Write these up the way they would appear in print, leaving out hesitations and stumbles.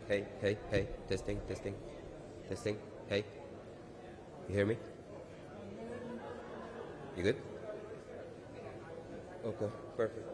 Hey, hey, hey. Testing, testing, testing. Hey, you hear me? You good? Okay, perfect.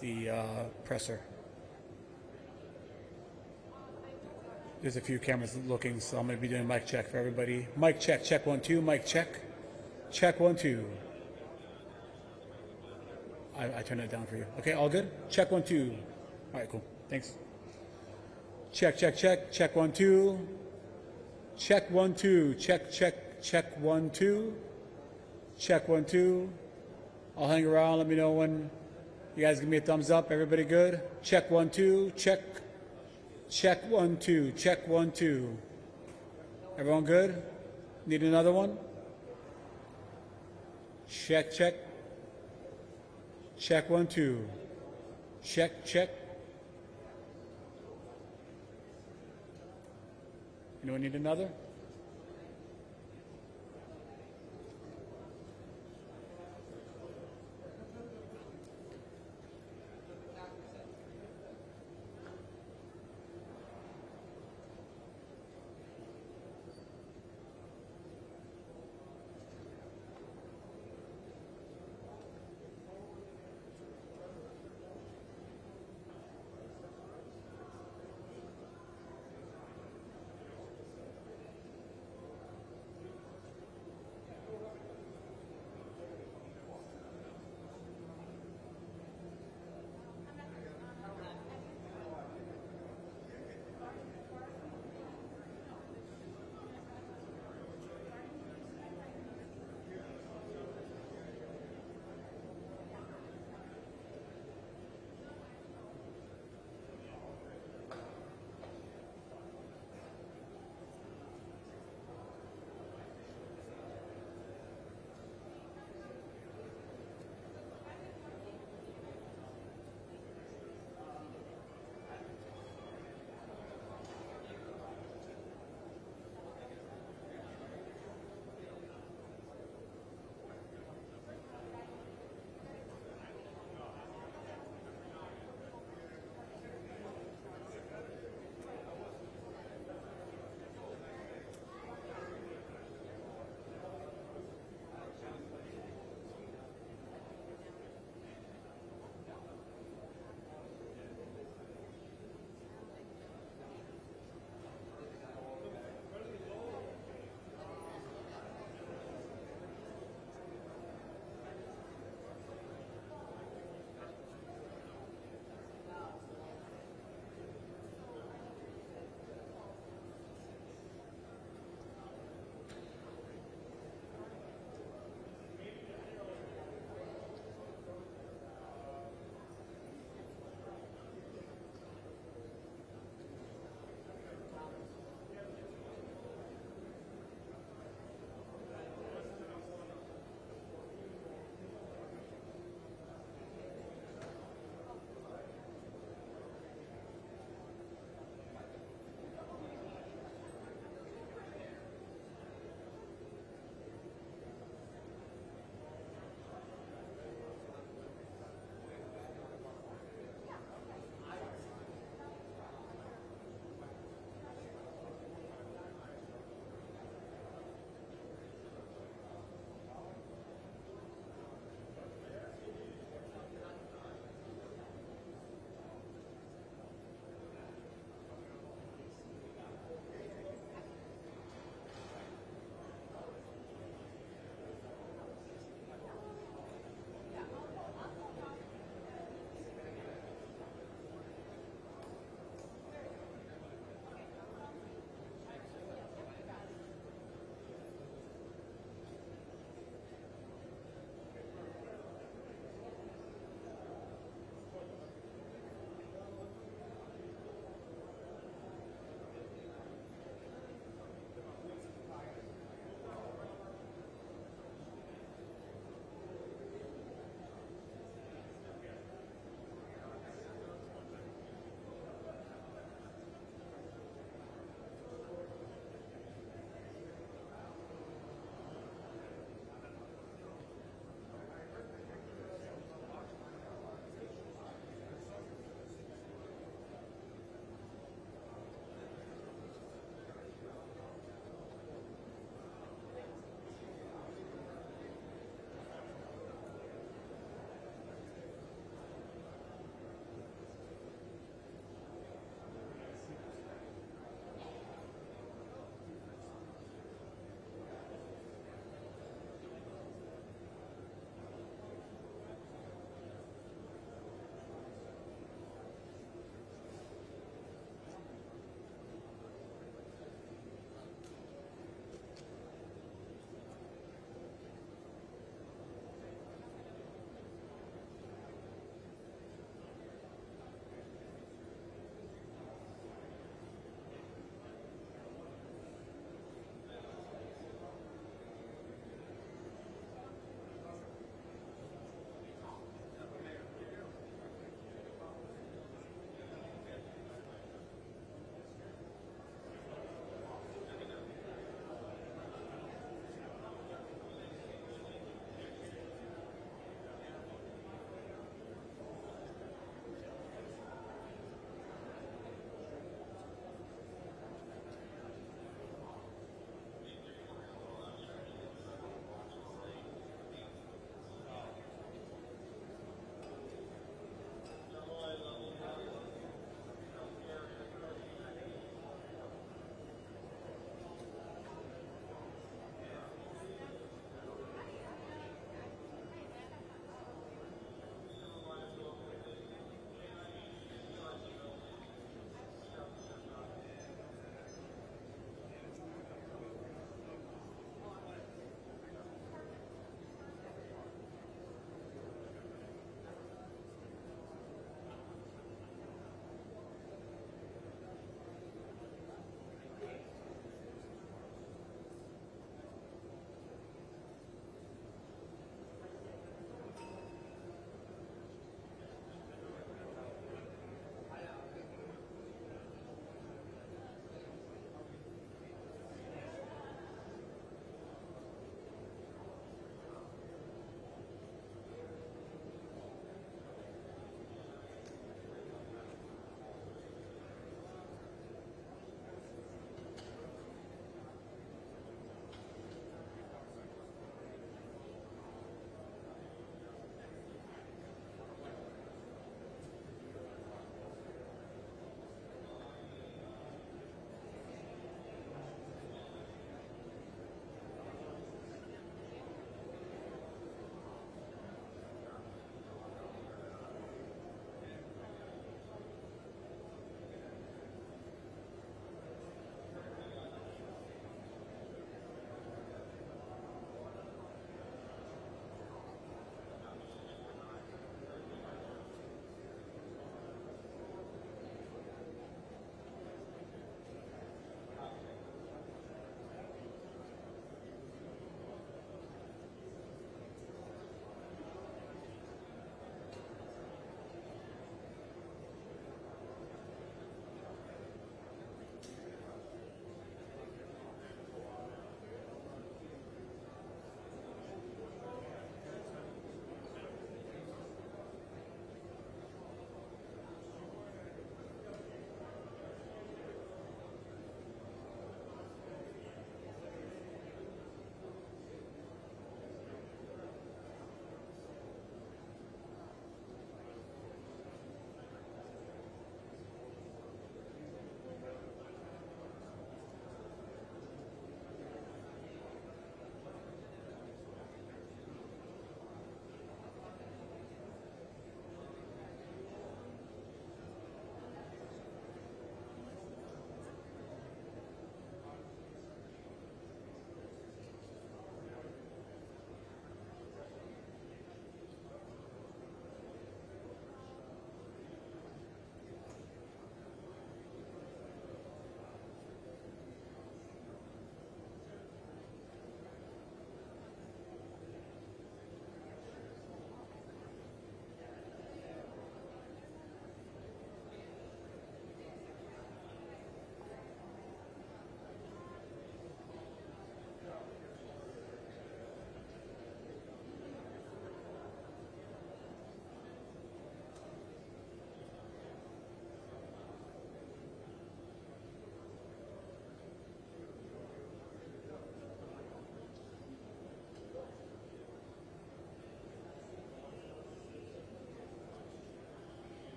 the presser. There's a few cameras looking, so I'm going to be doing a mic check for everybody. Mic check, check 1 2, mic check. Check 1 2. I turned that down for you. Okay, all good? Check 1 2. All right, cool. Thanks. Check, check, check. Check 1 2. Check 1 2. Check, check, check 1 2. Check 1 2. I'll hang around. Let me know when you guys give me a thumbs up. Everybody good? Check 1 2. Check. Check 1 2. Check 1 2. Everyone good? Need another one? Check, check. Check 1 2. Check, check. Anyone need another?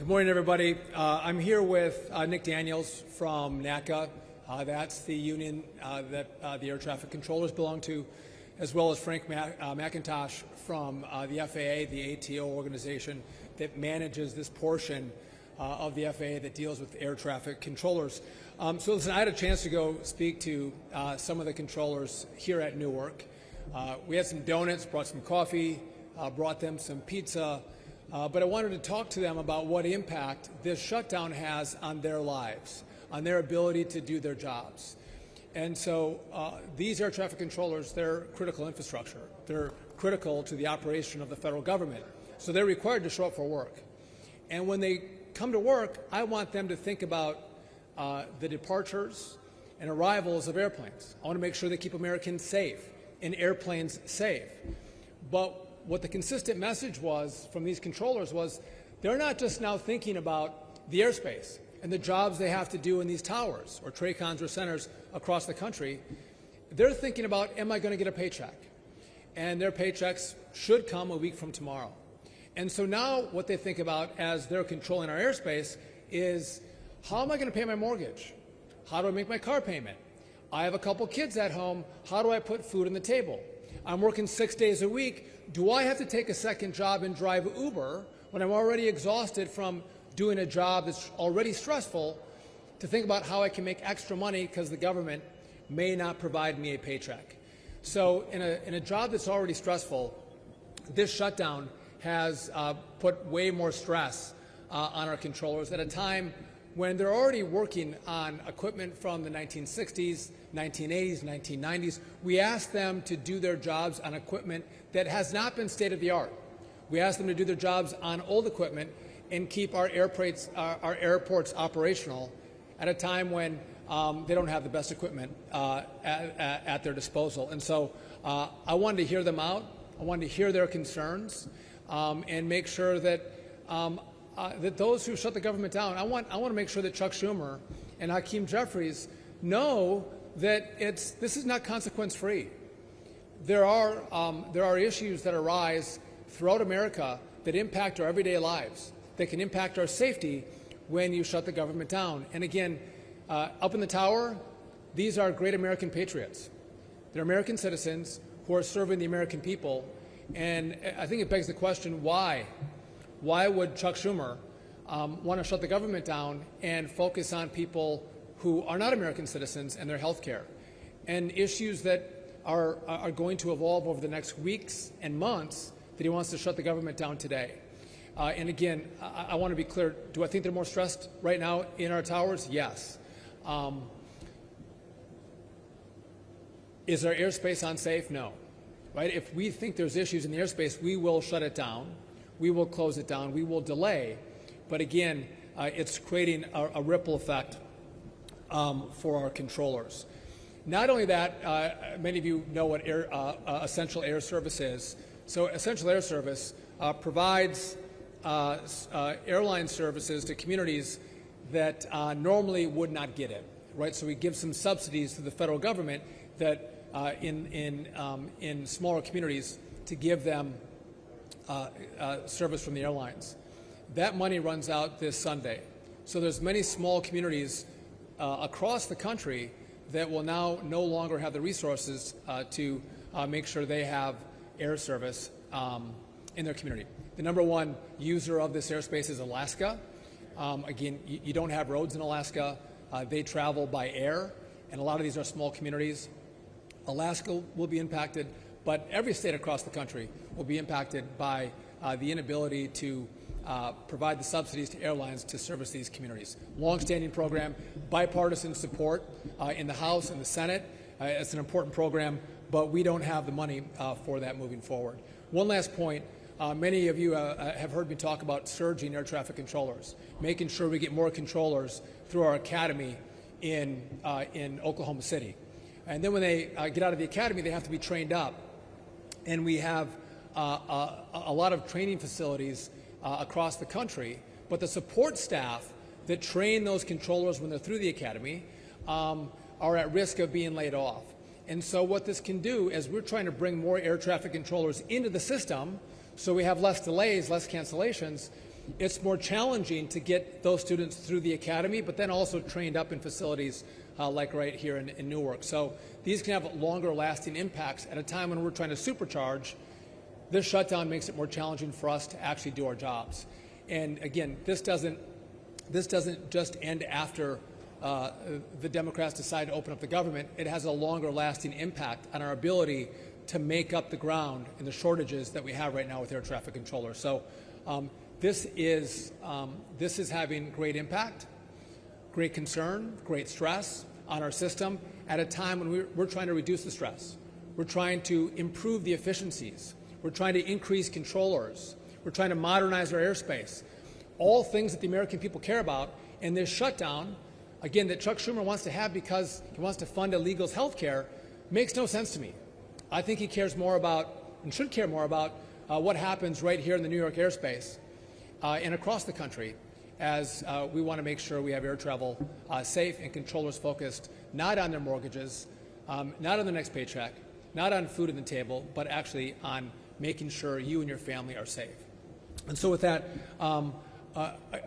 Good morning, everybody. I'm here with Nick Daniels from NACA. That's the union that the air traffic controllers belong to, as well as Frank McIntosh from the FAA, the ATO organization that manages this portion of the FAA that deals with air traffic controllers. So listen, I had a chance to go speak to some of the controllers here at Newark. We had some donuts, brought some coffee, brought them some pizza, but I wanted to talk to them about what impact this shutdown has on their lives, on their ability to do their jobs. And so these air traffic controllers, they're critical infrastructure. They're critical to the operation of the federal government. So they're required to show up for work. And when they come to work, I want them to think about the departures and arrivals of airplanes. I want to make sure they keep Americans safe and airplanes safe. But what the consistent message was from these controllers was they're not just now thinking about the airspace and the jobs they have to do in these towers or TRACONs or centers across the country. They're thinking about, am I going to get a paycheck? And their paychecks should come a week from tomorrow. And so now what they think about as they're controlling our airspace is, how am I going to pay my mortgage? How do I make my car payment? I have a couple kids at home. How do I put food on the table? I'm working 6 days a week. Do I have to take a second job and drive Uber when I'm already exhausted from doing a job that's already stressful to think about how I can make extra money because the government may not provide me a paycheck? So in a job that's already stressful, this shutdown has put way more stress on our controllers at a time when they're already working on equipment from the 1960s, 1980s, 1990s. We asked them to do their jobs on equipment that has not been state-of-the-art. We asked them to do their jobs on old equipment and keep our airports operational at a time when they don't have the best equipment at their disposal. And so I wanted to hear them out. I wanted to hear their concerns and make sure that that those who shut the government down, I want to make sure that Chuck Schumer and Hakeem Jeffries know that this is not consequence-free. There are issues that arise throughout America that impact our everyday lives, that can impact our safety when you shut the government down. And again, up in the tower, these are great American patriots. They're American citizens who are serving the American people. And I think it begs the question, why? Why would Chuck Schumer want to shut the government down and focus on people who are not American citizens and their health care, and issues that are going to evolve over the next weeks and months that he wants to shut the government down today? And again, I want to be clear. Do I think they're more stressed right now in our towers? Yes. Is our airspace unsafe? No. Right? If we think there's issues in the airspace, we will shut it down. We will close it down. We will delay. But again, it's creating a ripple effect for our controllers. Not only that, many of you know what essential air service is. So essential air service provides airline services to communities that normally would not get it. Right? So we give some subsidies to the federal government that in smaller communities to give them service from the airlines. That money runs out this Sunday. So there's many small communities across the country that will now no longer have the resources to make sure they have air service in their community. The number one user of this airspace is Alaska. Again, you don't have roads in Alaska. They travel by air, and a lot of these are small communities. Alaska will be impacted, but every state across the country will be impacted by the inability to provide the subsidies to airlines to service these communities. Long-standing program, bipartisan support in the House and the Senate. It's an important program, but we don't have the money for that moving forward. One last point. Many of you have heard me talk about surging air traffic controllers, making sure we get more controllers through our academy in Oklahoma City. And then when they get out of the academy, they have to be trained up. And we have a lot of training facilities across the country, but the support staff that train those controllers when they're through the academy are at risk of being laid off. And so what this can do is we're trying to bring more air traffic controllers into the system so we have less delays, less cancellations. it's more challenging to get those students through the academy, but then also trained up in facilities like right here in Newark. So these can have longer lasting impacts at a time when we're trying to supercharge. This shutdown makes it more challenging for us to actually do our jobs. And again, this doesn't just end after the Democrats decide to open up the government. It has a longer lasting impact on our ability to make up the ground in the shortages that we have right now with air traffic controllers. So this is having great impact, great concern, great stress on our system at a time when we're trying to reduce the stress. We're trying to improve the efficiencies. We're trying to increase controllers. We're trying to modernize our airspace. All things that the American people care about. And this shutdown, again, that Chuck Schumer wants to have because he wants to fund illegals' health care, makes no sense to me. I think he cares more about, and should care more about, what happens right here in the New York airspace and across the country as we want to make sure we have air travel safe and controllers focused not on their mortgages, not on the next paycheck, not on food on the table, but actually on making sure you and your family are safe. And so with that,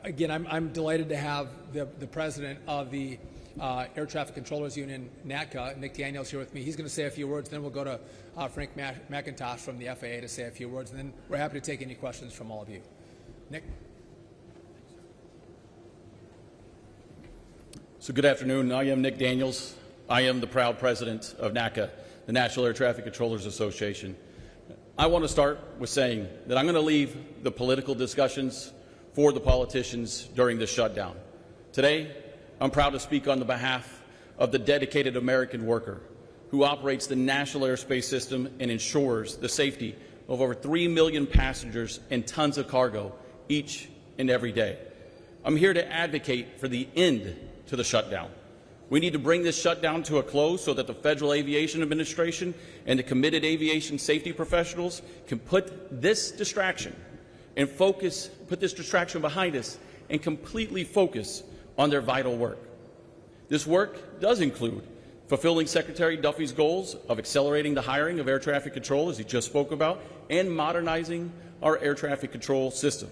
again, I'm delighted to have the president of the Air Traffic Controllers Union, NATCA, Nick Daniels, here with me. He's going to say a few words, then we'll go to Frank McIntosh from the FAA to say a few words, and then we're happy to take any questions from all of you. Nick? So good afternoon. I am Nick Daniels. I am the proud president of NACA, the National Air Traffic Controllers Association. I want to start with saying that I'm going to leave the political discussions for the politicians during this shutdown. Today, I'm proud to speak on the behalf of the dedicated American worker who operates the national airspace system and ensures the safety of over 3 million passengers and tons of cargo each and every day. I'm here to advocate for the end to the shutdown. We need to bring this shutdown to a close so that the Federal Aviation Administration and the committed aviation safety professionals can put this distraction behind us and completely focus on their vital work. This work does include fulfilling Secretary Duffy's goals of accelerating the hiring of air traffic control, as he just spoke about, and modernizing our air traffic control system.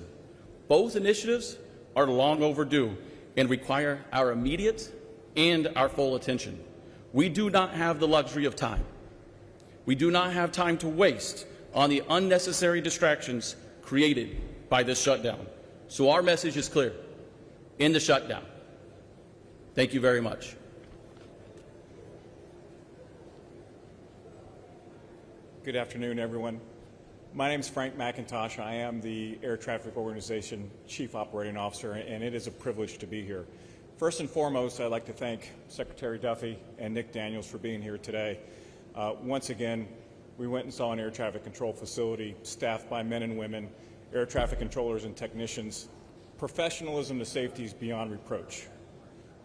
Both initiatives are long overdue and require our immediate and our full attention. We do not have the luxury of time. We do not have time to waste on the unnecessary distractions created by this shutdown. So our message is clear: end the shutdown. Thank you very much. Good afternoon, everyone. My name is Frank McIntosh. I am the Air Traffic Organization Chief Operating Officer, and it is a privilege to be here. First and foremost, I'd like to thank Secretary Duffy and Nick Daniels for being here today. Once again, we went and saw an air traffic control facility staffed by men and women, air traffic controllers and technicians. Professionalism to safety is beyond reproach.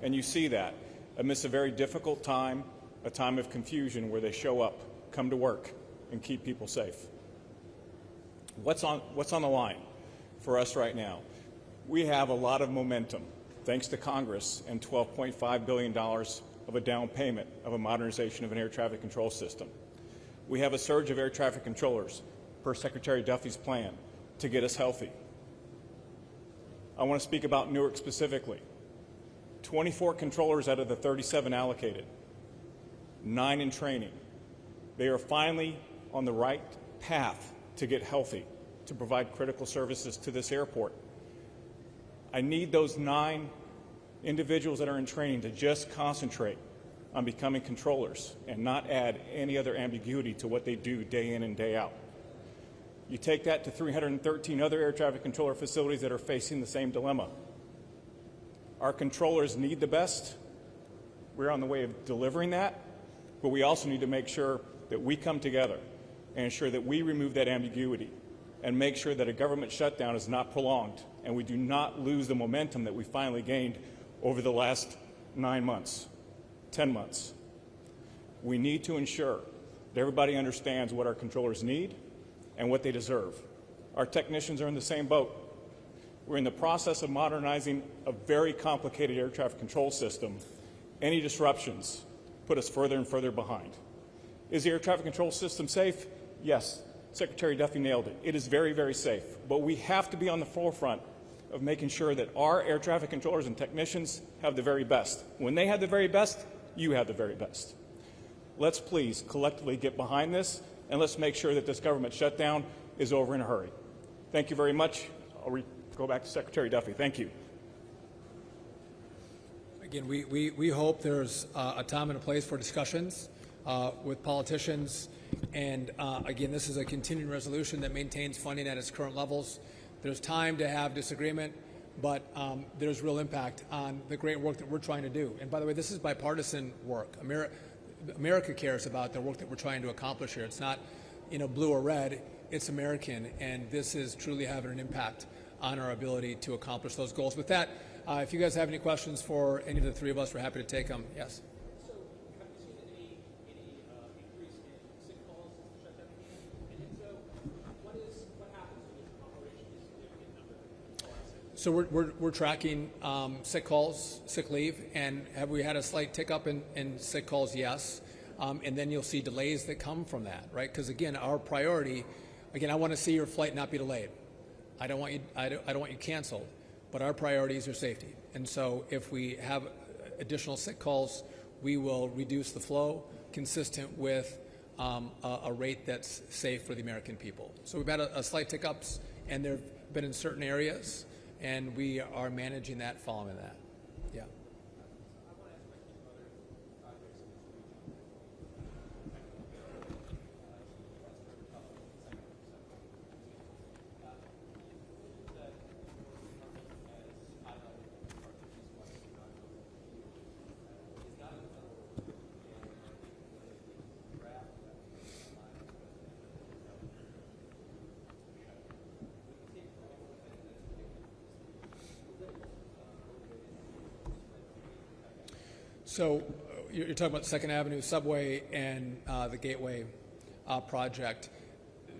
And you see that amidst a very difficult time, a time of confusion where they show up, come to work, and keep people safe. What's on the line for us right now? We have a lot of momentum, thanks to Congress and $12.5 billion of a down payment of a modernization of an air traffic control system. We have a surge of air traffic controllers, per Secretary Duffy's plan, to get us healthy. I want to speak about Newark specifically. 24 controllers out of the 37 allocated, 9 in training. They are finally on the right path to get healthy, to provide critical services to this airport. I need those 9 individuals that are in training to just concentrate on becoming controllers and not add any other ambiguity to what they do day in and day out. You take that to 313 other air traffic controller facilities that are facing the same dilemma. Our controllers need the best. We're on the way of delivering that, but we also need to make sure that we come together and ensure that we remove that ambiguity and make sure that a government shutdown is not prolonged and we do not lose the momentum that we finally gained over the last 9 months, 10 months. We need to ensure that everybody understands what our controllers need and what they deserve. Our technicians are in the same boat. We're in the process of modernizing a very complicated air traffic control system. Any disruptions put us further and further behind. Is the air traffic control system safe? Yes. Secretary Duffy nailed it. It is very, very safe. But we have to be on the forefront of making sure that our air traffic controllers and technicians have the very best. When they have the very best, you have the very best. Let's please collectively get behind this, and let's make sure that this government shutdown is over in a hurry. Thank you very much. I'll go back to Secretary Duffy. Thank you. Again, we hope there's a time and a place for discussions with politicians. And again, this is a continuing resolution that maintains funding at its current levels. There's time to have disagreement, but there's real impact on the great work that we're trying to do. And by the way, this is bipartisan work. America cares about the work that we're trying to accomplish here. It's not, blue or red. It's American, and this is truly having an impact on our ability to accomplish those goals. With that, if you guys have any questions for any of the three of us, we're happy to take them. Yes. So, have you seen any increase in sick calls since the shutdown began? And if so, what happens when there's an operationally significant number? So we're tracking sick calls, sick leave, and have we had a slight tick up in sick calls? Yes. And then you'll see delays that come from that, right? Because again, our priority, I want to see your flight not be delayed. I don't want you canceled. But our priority is your safety. And so if we have additional sick calls, we will reduce the flow consistent with a rate that's safe for the American people. So we've had a slight tick ups, and they've been in certain areas, and we are managing that following that. Yeah. So you're talking about Second Avenue subway and the Gateway project.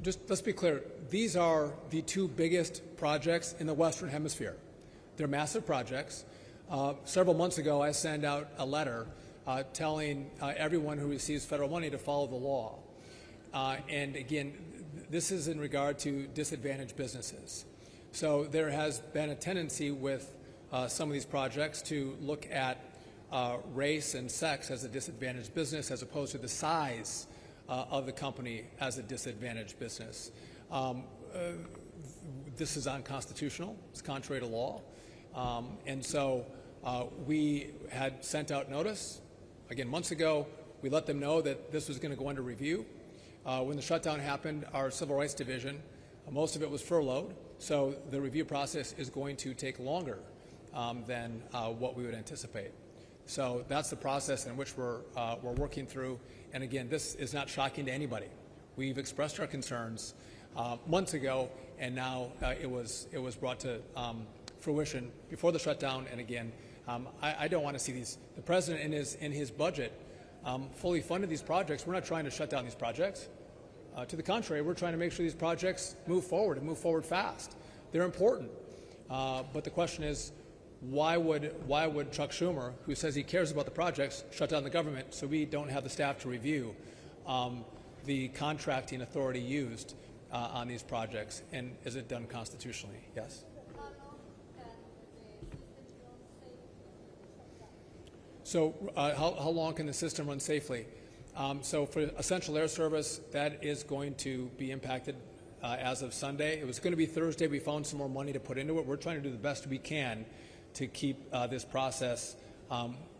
Just let's be clear, these are the two biggest projects in the Western Hemisphere. They're massive projects. Several months ago, I sent out a letter telling everyone who receives federal money to follow the law. And again, this is in regard to disadvantaged businesses. So there has been a tendency with some of these projects to look at race and sex as a disadvantaged business as opposed to the size of the company as a disadvantaged business. This is unconstitutional. It's contrary to law. And so we had sent out notice, again, months ago. We let them know that this was going to go under review. When the shutdown happened, our Civil Rights Division, most of it was furloughed, so the review process is going to take longer than what we would anticipate. So that's the process in which we're working through. And again, this is not shocking to anybody. We've expressed our concerns months ago, and now it was brought to fruition before the shutdown. And again, I don't want to see these. The president in his budget fully funded these projects. We're not trying to shut down these projects. To the contrary, we're trying to make sure these projects move forward and move forward fast. They're important. But the question is, why would Chuck Schumer, who says he cares about the projects, shut down the government so we don't have the staff to review the contracting authority used on these projects? And is it done constitutionally? Yes. So how long can the system run safely? So for essential air service, that is going to be impacted as of Sunday. It was going to be Thursday. We found some more money to put into it. We're trying to do the best we can to keep this process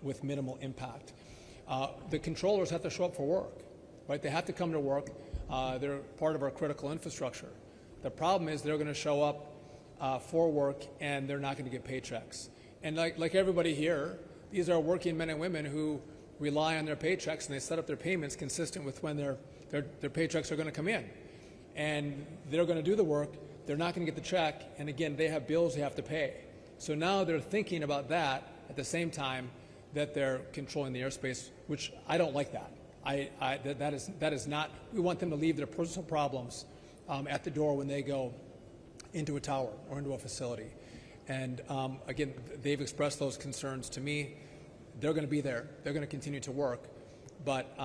with minimal impact. The controllers have to show up for work, right? They have to come to work. They're part of our critical infrastructure. The problem is they're going to show up for work and they're not going to get paychecks. And like everybody here, these are working men and women who rely on their paychecks, and they set up their payments consistent with when their paychecks are going to come in. And they're going to do the work. They're not going to get the check. And again, they have bills they have to pay. So now they're thinking about that at the same time that they're controlling the airspace, which I don't like that. That is not, we want them to leave their personal problems at the door when they go into a tower or into a facility. And again, they've expressed those concerns to me. They're going to be there. They're going to continue to work. But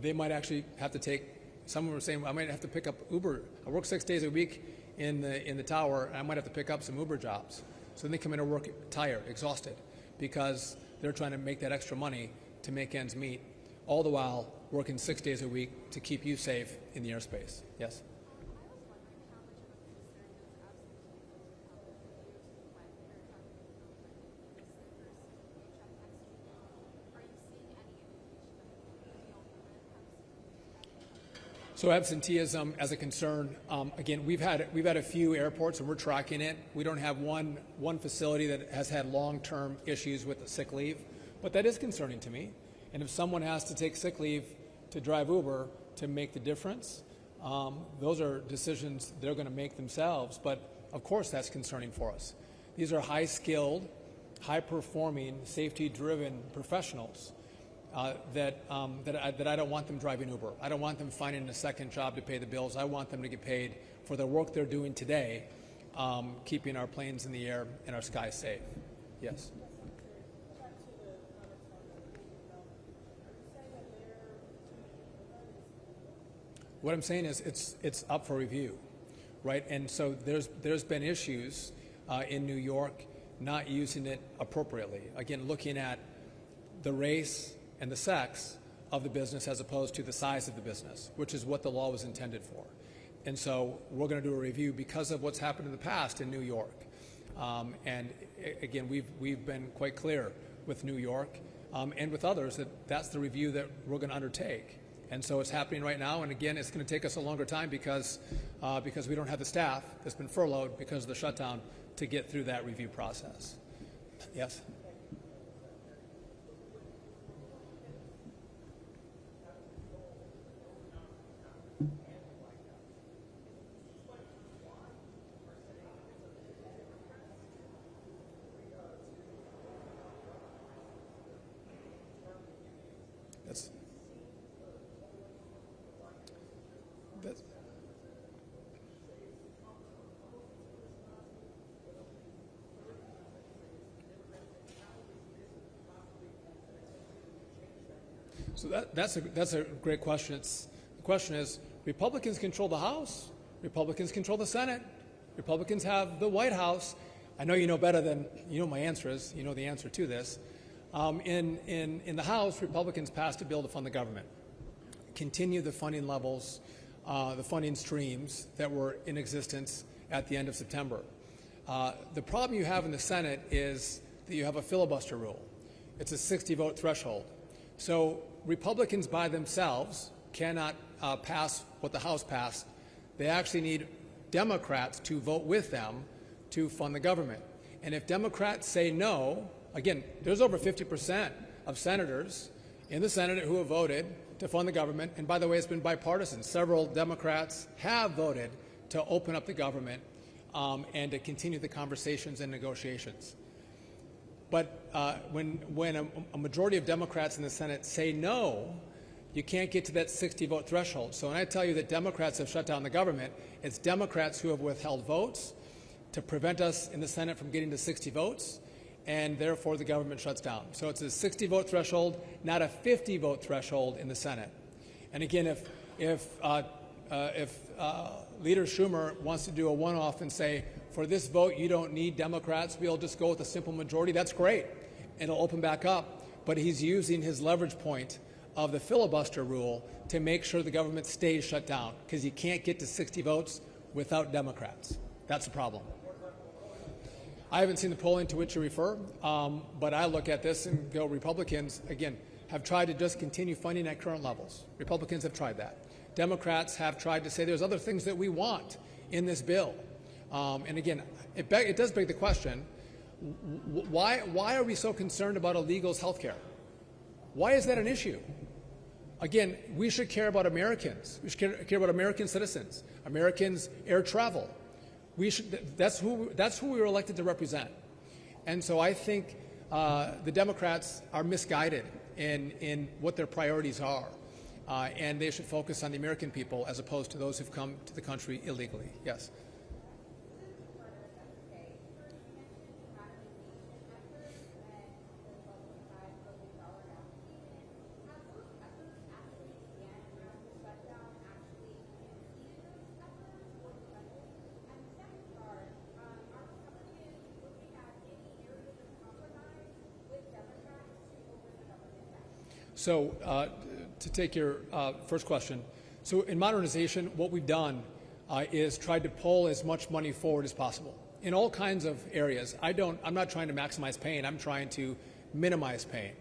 they might actually have to take, someone was saying, I might have to pick up Uber. I work 6 days a week in the tower, and I might have to pick up some Uber jobs. So then they come in to work tired, exhausted, because they're trying to make that extra money to make ends meet, all the while working 6 days a week to keep you safe in the airspace. Yes? So absenteeism as a concern, again, we've had a few airports and we're tracking it. We don't have one facility that has had long-term issues with the sick leave, but that is concerning to me. And if someone has to take sick leave to drive Uber to make the difference, those are decisions they're going to make themselves. But of course, that's concerning for us. These are high-skilled, high-performing, safety-driven professionals. That I don't want them driving Uber. I don't want them finding a second job to pay the bills. I want them to get paid for the work they're doing today, keeping our planes in the air and our skies safe. Yes. What I'm saying is it's up for review, right? And so there's been issues in New York not using it appropriately. Again, looking at the race and the sex of the business as opposed to the size of the business, which is what the law was intended for. And so we're going to do a review because of what's happened in the past in New York. And again, we've been quite clear with New York and with others that that's the review that we're going to undertake. And so it's happening right now. And again, it's going to take us a longer time because we don't have the staff that's been furloughed because of the shutdown to get through that review process. Yes? So that's a great question. The question is, Republicans control the House, Republicans control the Senate, Republicans have the White House. I know you know better than you know my answer is. You know the answer to this. In the House, Republicans passed a bill to fund the government, continue the funding levels, the funding streams that were in existence at the end of September. The problem you have in the Senate is that you have a filibuster rule. It's a 60-vote threshold. So Republicans by themselves cannot pass what the House passed. They actually need Democrats to vote with them to fund the government. And if Democrats say no, again, there's over 50% of senators in the Senate who have voted to fund the government. And by the way, it's been bipartisan. Several Democrats have voted to open up the government and to continue the conversations and negotiations. But when a majority of Democrats in the Senate say no, you can't get to that 60-vote threshold. So when I tell you that Democrats have shut down the government, it's Democrats who have withheld votes to prevent us in the Senate from getting to 60 votes, and therefore the government shuts down. So it's a 60-vote threshold, not a 50-vote threshold in the Senate. And again, if Leader Schumer wants to do a one-off and say, for this vote, you don't need Democrats, we'll just go with a simple majority, that's great. It'll open back up. But he's using his leverage point of the filibuster rule to make sure the government stays shut down, because you can't get to 60 votes without Democrats. That's the problem. I haven't seen the polling to which you refer, but I look at this and go, Republicans, again, have tried to just continue funding at current levels. Republicans have tried that. Democrats have tried to say there's other things that we want in this bill. And again, it does beg the question, why are we so concerned about illegals' health care? Why is that an issue? Again, we should care about Americans. We should care about American citizens, Americans' air travel. That's who we were elected to represent. And so I think the Democrats are misguided in what their priorities are. And they should focus on the American people as opposed to those who've come to the country illegally. Yes. So to take your first question, so in modernization, what we've done is tried to pull as much money forward as possible in all kinds of areas. I'm not trying to maximize pain. I'm trying to minimize pain.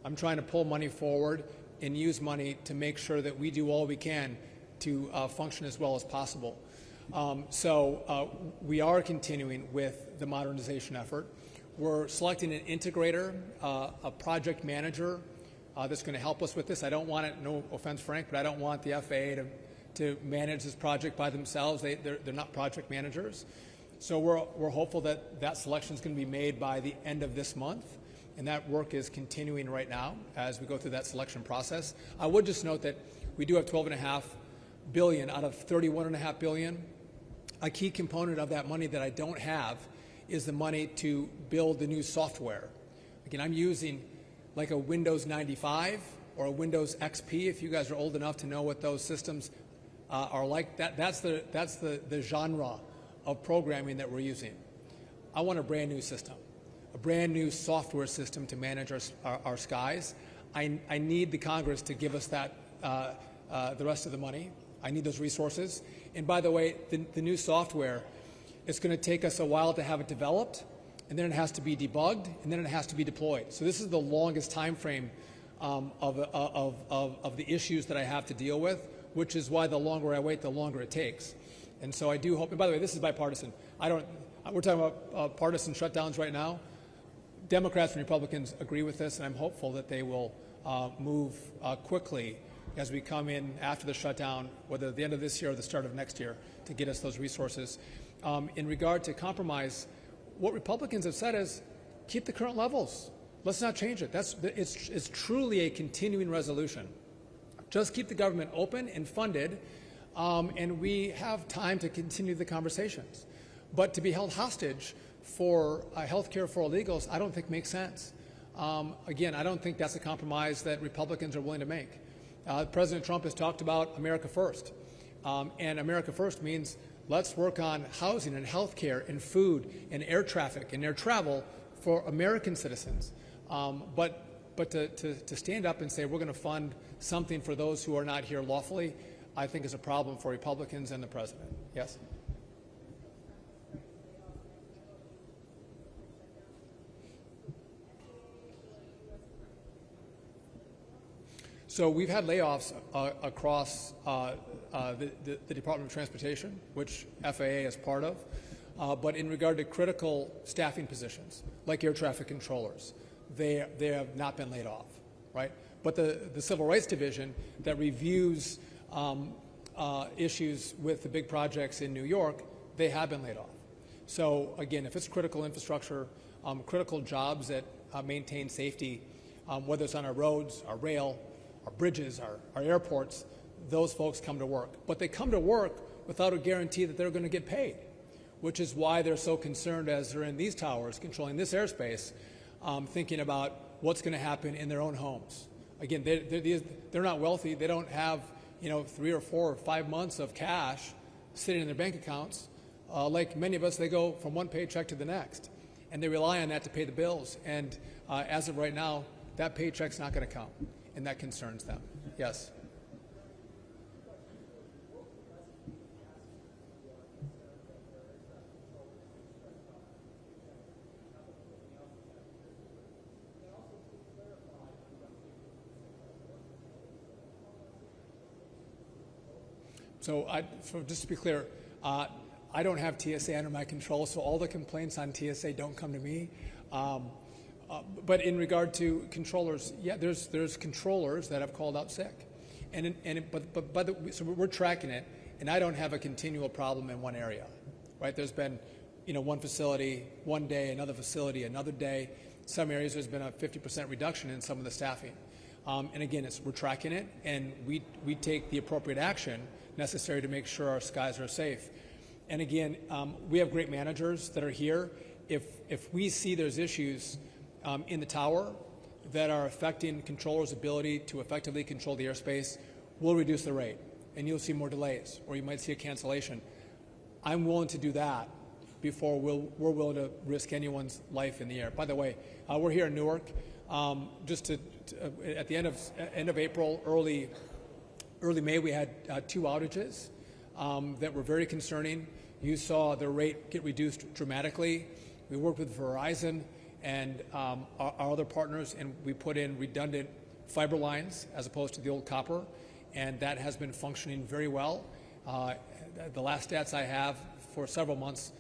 I'm trying to pull money forward and use money to make sure that we do all we can to function as well as possible. So we are continuing with the modernization effort. We're selecting an integrator, a project manager that's going to help us with this. I don't want it, no offense, Frank, but I don't want the FAA to manage this project by themselves. They're not project managers. So we're hopeful that that selection is going to be made by the end of this month, and that work is continuing right now as we go through that selection process. I would just note that we do have $12.5 billion out of $31.5 billion. A key component of that money that I don't have is the money to build the new software. Again, I'm using like a Windows 95 or a Windows XP, if you guys are old enough to know what those systems are like. That's the genre of programming that we're using. I want a brand new system, a brand new software system to manage our skies. I need the Congress to give us that, the rest of the money. I need those resources. And by the way, the new software, it's going to take us a while to have it developed, and then it has to be debugged, and then it has to be deployed. So this is the longest time frame of the issues that I have to deal with, which is why the longer I wait, the longer it takes. And so I do hope, and by the way, this is bipartisan. We're talking about partisan shutdowns right now. Democrats and Republicans agree with this, and I'm hopeful that they will move quickly as we come in after the shutdown, whether at the end of this year or the start of next year, to get us those resources. In regard to compromise, what Republicans have said is keep the current levels. Let's not change it. It's truly a continuing resolution. Just keep the government open and funded, and we have time to continue the conversations. But to be held hostage for health care for illegals, I don't think makes sense. Again, I don't think that's a compromise that Republicans are willing to make. President Trump has talked about America First. And America First means let's work on housing and health care and food and air traffic and air travel for American citizens. But to stand up and say we're going to fund something for those who are not here lawfully, I think is a problem for Republicans and the president. Yes? So we've had layoffs across the Department of Transportation, which FAA is part of. But in regard to critical staffing positions, like air traffic controllers, they have not been laid off, right? But the Civil Rights Division that reviews issues with the big projects in New York, they have been laid off. So again, if it's critical infrastructure, critical jobs that maintain safety, whether it's on our roads, our rail, our bridges, our airports, those folks come to work. But they come to work without a guarantee that they're going to get paid, which is why they're so concerned as they're in these towers, controlling this airspace, thinking about what's going to happen in their own homes. Again, they're not wealthy. They don't have 3 or 4 or 5 months of cash sitting in their bank accounts. Like many of us, they go from one paycheck to the next, and they rely on that to pay the bills. And as of right now, that paycheck's not going to come, and that concerns them. Yes. So just to be clear, I don't have TSA under my control, so all the complaints on TSA don't come to me. But in regard to controllers, yeah, there's controllers that have called out sick, so we're tracking it, and I don't have a continual problem in one area, right? There's been, one facility one day, another facility another day. Some areas there's been a 50% reduction in some of the staffing, and again, we're tracking it, and we take the appropriate action necessary to make sure our skies are safe. And again, we have great managers that are here. If we see there's issues in the tower that are affecting controllers' ability to effectively control the airspace, we'll reduce the rate, and you'll see more delays, or you might see a cancellation. I'm willing to do that before we're willing to risk anyone's life in the air. By the way, we're here in Newark. Just to at the end of April, early May, we had 2 outages that were very concerning. You saw the rate get reduced dramatically. We worked with Verizon and our other partners, and we put in redundant fiber lines as opposed to the old copper, and that has been functioning very well. The last stats I have for several months,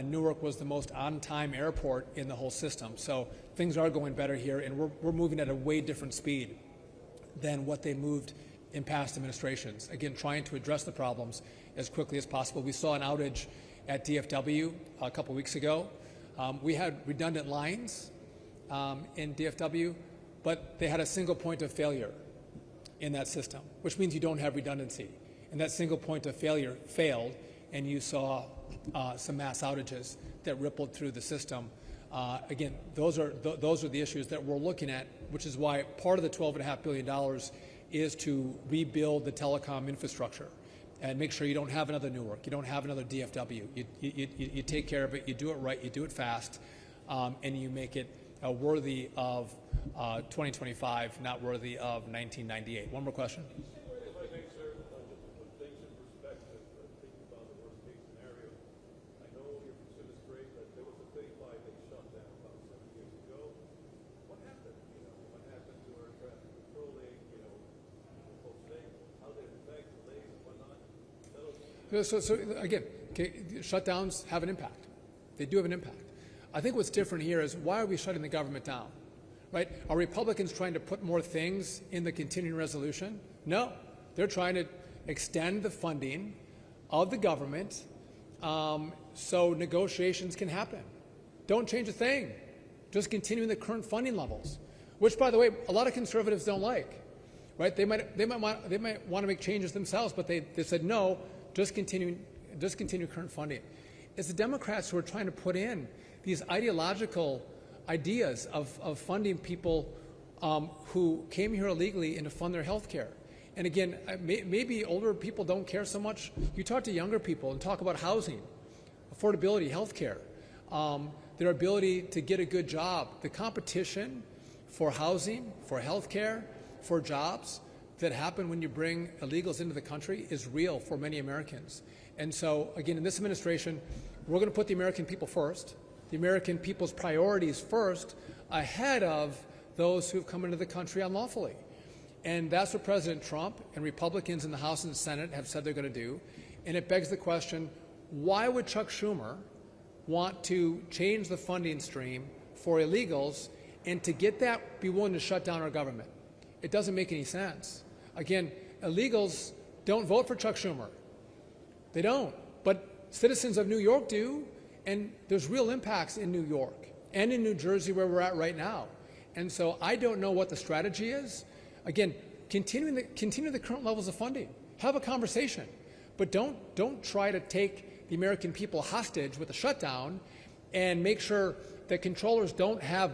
Newark was the most on-time airport in the whole system. So things are going better here, and we're moving at a way different speed than what they moved in past administrations. Again, trying to address the problems as quickly as possible. We saw an outage at DFW a couple weeks ago. We had redundant lines in DFW, but they had a single point of failure in that system, which means you don't have redundancy. And that single point of failure failed, and you saw some mass outages that rippled through the system. Again, those are the issues that we're looking at, which is why part of the $12.5 billion is to rebuild the telecom infrastructure and make sure you don't have another Newark, you don't have another DFW. You take care of it, you do it right, you do it fast, and you make it worthy of 2025, not worthy of 1998. One more question. So again, okay, shutdowns have an impact. They do have an impact. I think what's different here is, why are we shutting the government down? Right? Are Republicans trying to put more things in the continuing resolution? No. They're trying to extend the funding of the government so negotiations can happen. Don't change a thing. Just continuing the current funding levels, which, by the way, a lot of conservatives don't like. Right? They might want to make changes themselves, but they said no. Just continue current funding. It's the Democrats who are trying to put in these ideological ideas of funding people who came here illegally and to fund their health care. And again, maybe older people don't care so much. You talk to younger people and talk about housing, affordability, health care, their ability to get a good job. The competition for housing, for health care, for jobs that happen when you bring illegals into the country is real for many Americans. And so, again, in this administration, we're going to put the American people first, the American people's priorities first, ahead of those who've come into the country unlawfully. And that's what President Trump and Republicans in the House and the Senate have said they're going to do. And it begs the question, why would Chuck Schumer want to change the funding stream for illegals and to get that be willing to shut down our government? It doesn't make any sense. Again, illegals don't vote for Chuck Schumer. They don't. But citizens of New York do, and there's real impacts in New York and in New Jersey where we're at right now. And so I don't know what the strategy is. Again, continue the current levels of funding. Have a conversation. But don't try to take the American people hostage with a shutdown and make sure that controllers don't have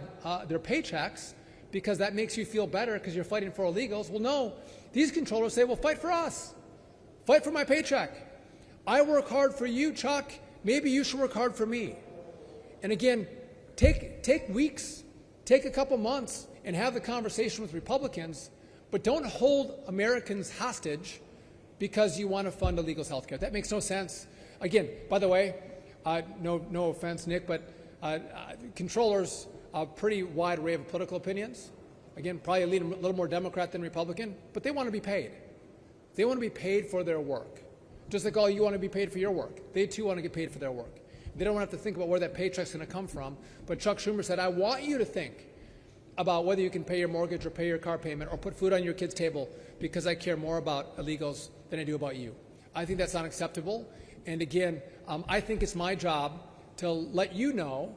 their paychecks, because that makes you feel better because you're fighting for illegals. Well, no. These controllers say, well, fight for us. Fight for my paycheck. I work hard for you, Chuck. Maybe you should work hard for me. And again, take weeks, take a couple months, and have the conversation with Republicans, but don't hold Americans hostage because you want to fund illegals' health care. That makes no sense. Again, by the way, no offense, Nick, but controllers a pretty wide array of political opinions. Again, probably lean a little more Democrat than Republican, but they want to be paid. They want to be paid for their work. Just like all you want to be paid for your work. They too want to get paid for their work. They don't have to think about where that paycheck's going to come from. But Chuck Schumer said, I want you to think about whether you can pay your mortgage or pay your car payment or put food on your kid's table, because I care more about illegals than I do about you. I think that's unacceptable. And again, I think it's my job to let you know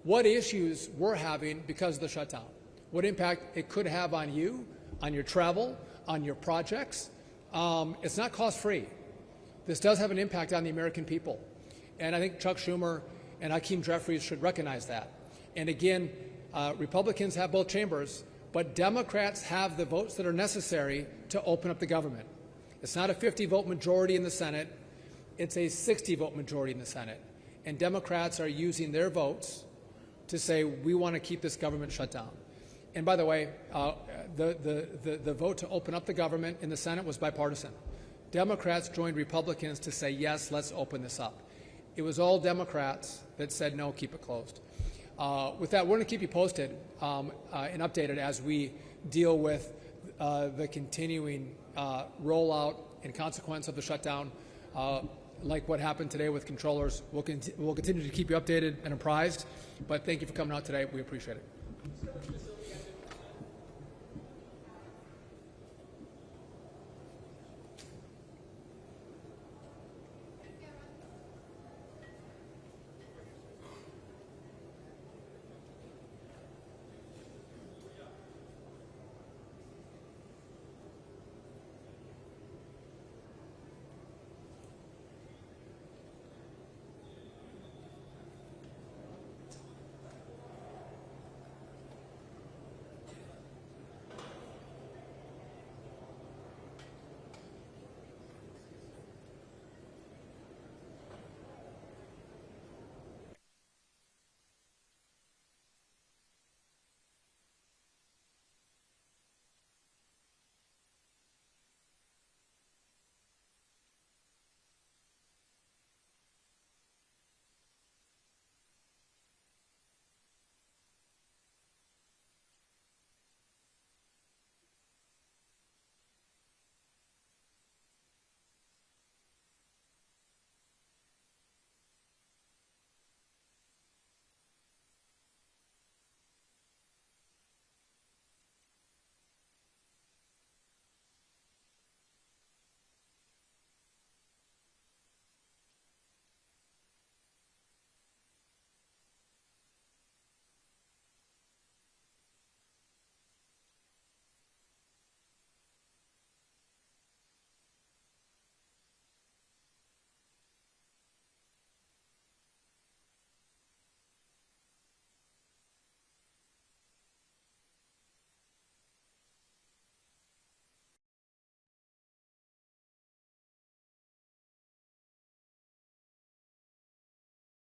what issues we're having because of the shutdown, what impact it could have on you, on your travel, on your projects. It's not cost-free. This does have an impact on the American people. And I think Chuck Schumer and Hakeem Jeffries should recognize that. And again, Republicans have both chambers, but Democrats have the votes that are necessary to open up the government. It's not a 50-vote majority in the Senate. It's a 60-vote majority in the Senate. And Democrats are using their votes to say, we want to keep this government shut down. And by the way, the vote to open up the government in the Senate was bipartisan. Democrats joined Republicans to say, yes, let's open this up. It was all Democrats that said, no, keep it closed. With that, we're going to keep you posted and updated as we deal with the continuing rollout and consequence of the shutdown. Like what happened today with controllers, we'll continue to keep you updated and apprised. But thank you for coming out today. We appreciate it.